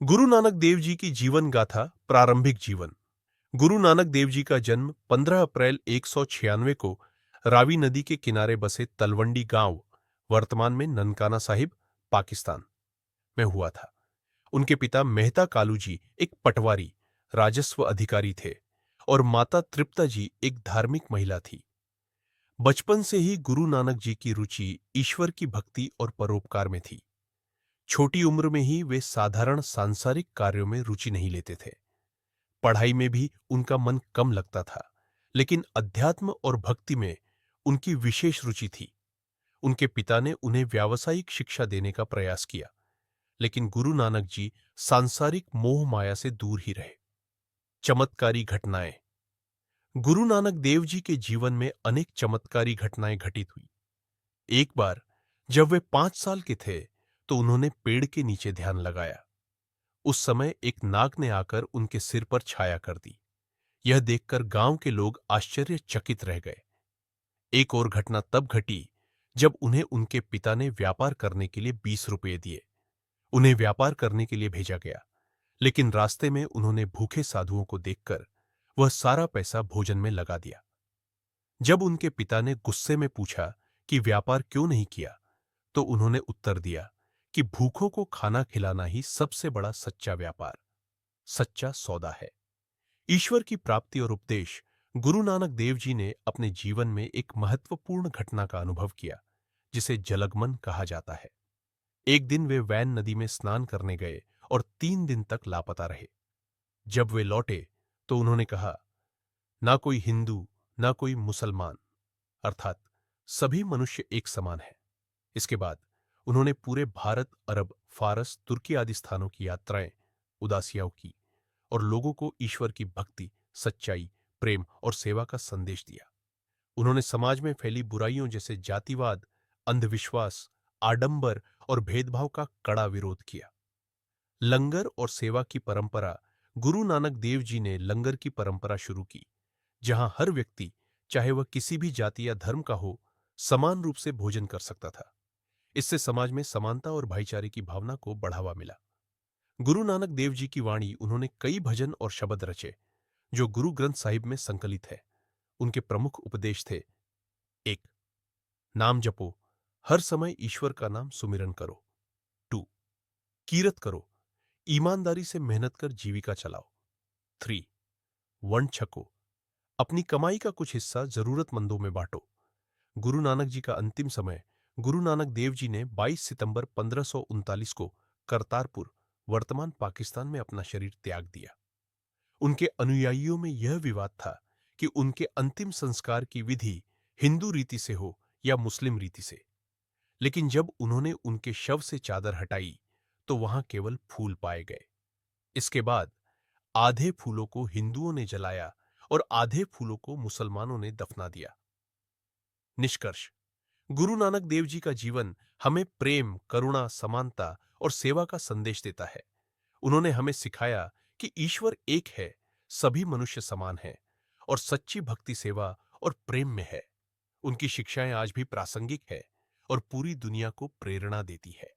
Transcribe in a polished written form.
गुरु नानक देव जी की जीवन गाथा। प्रारंभिक जीवन। गुरु नानक देव जी का जन्म 15 अप्रैल 196 को रावी नदी के किनारे बसे तलवंडी गांव, वर्तमान में ननकाना साहिब, पाकिस्तान में हुआ था। उनके पिता मेहता कालू जी एक पटवारी, राजस्व अधिकारी थे और माता तृप्ता जी एक धार्मिक महिला थी। बचपन से ही गुरु नानक जी की रुचि ईश्वर की भक्ति और परोपकार में थी। छोटी उम्र में ही वे साधारण सांसारिक कार्यों में रुचि नहीं लेते थे। पढ़ाई में भी उनका मन कम लगता था, लेकिन अध्यात्म और भक्ति में उनकी विशेष रुचि थी। उनके पिता ने उन्हें व्यावसायिक शिक्षा देने का प्रयास किया, लेकिन गुरु नानक जी सांसारिक मोह माया से दूर ही रहे। चमत्कारी घटनाएं। गुरु नानक देव जी के जीवन में अनेक चमत्कारी घटनाएं घटित हुई। एक बार जब वे 5 साल के थे तो उन्होंने पेड़ के नीचे ध्यान लगाया। उस समय एक नाग ने आकर उनके सिर पर छाया कर दी। यह देखकर गांव के लोग आश्चर्यचकित रह गए। एक और घटना तब घटी जब उन्हें उनके पिता ने व्यापार करने के लिए 20 रुपये दिए। उन्हें व्यापार करने के लिए भेजा गया, लेकिन रास्ते में उन्होंने भूखे साधुओं को देखकर वह सारा पैसा भोजन में लगा दिया। जब उनके पिता ने गुस्से में पूछा कि व्यापार क्यों नहीं किया, तो उन्होंने उत्तर दिया कि भूखों को खाना खिलाना ही सबसे बड़ा सच्चा व्यापार, सच्चा सौदा है। ईश्वर की प्राप्ति और उपदेश। गुरु नानक देव जी ने अपने जीवन में एक महत्वपूर्ण घटना का अनुभव किया, जिसे जलगमन कहा जाता है। एक दिन वे वैन नदी में स्नान करने गए और 3 दिन तक लापता रहे। जब वे लौटे तो उन्होंने कहा, ना कोई हिंदू, ना कोई मुसलमान, अर्थात सभी मनुष्य एक समान है। इसके बाद उन्होंने पूरे भारत, अरब, फारस, तुर्की आदि स्थानों की यात्राएं, उदासियां की और लोगों को ईश्वर की भक्ति, सच्चाई, प्रेम और सेवा का संदेश दिया। उन्होंने समाज में फैली बुराइयों जैसे जातिवाद, अंधविश्वास, आडंबर और भेदभाव का कड़ा विरोध किया। लंगर और सेवा की परंपरा। गुरु नानक देव जी ने लंगर की परंपरा शुरू की, जहां हर व्यक्ति, चाहे वह किसी भी जाति या धर्म का हो, समान रूप से भोजन कर सकता था। इससे समाज में समानता और भाईचारे की भावना को बढ़ावा मिला। गुरु नानक देव जी की वाणी। उन्होंने कई भजन और शब्द रचे, जो गुरु ग्रंथ साहिब में संकलित है। उनके प्रमुख उपदेश थे: 1. नाम जपो, हर समय ईश्वर का नाम सुमिरन करो। 2. कीरत करो, ईमानदारी से मेहनत कर जीविका चलाओ। 3. वंड छको, अपनी कमाई का कुछ हिस्सा जरूरतमंदों में बांटो। गुरु नानक जी का अंतिम समय। गुरु नानक देव जी ने 22 सितंबर 1539 को करतारपुर, वर्तमान पाकिस्तान में अपना शरीर त्याग दिया। उनके अनुयायियों में यह विवाद था कि उनके अंतिम संस्कार की विधि हिंदू रीति से हो या मुस्लिम रीति से। लेकिन जब उन्होंने उनके शव से चादर हटाई तो वहां केवल फूल पाए गए। इसके बाद आधे फूलों को हिंदुओं ने जलाया और आधे फूलों को मुसलमानों ने दफना दिया। निष्कर्ष। गुरु नानक देव जी का जीवन हमें प्रेम, करुणा, समानता और सेवा का संदेश देता है। उन्होंने हमें सिखाया कि ईश्वर एक है, सभी मनुष्य समान हैं और सच्ची भक्ति सेवा और प्रेम में है। उनकी शिक्षाएं आज भी प्रासंगिक है और पूरी दुनिया को प्रेरणा देती है।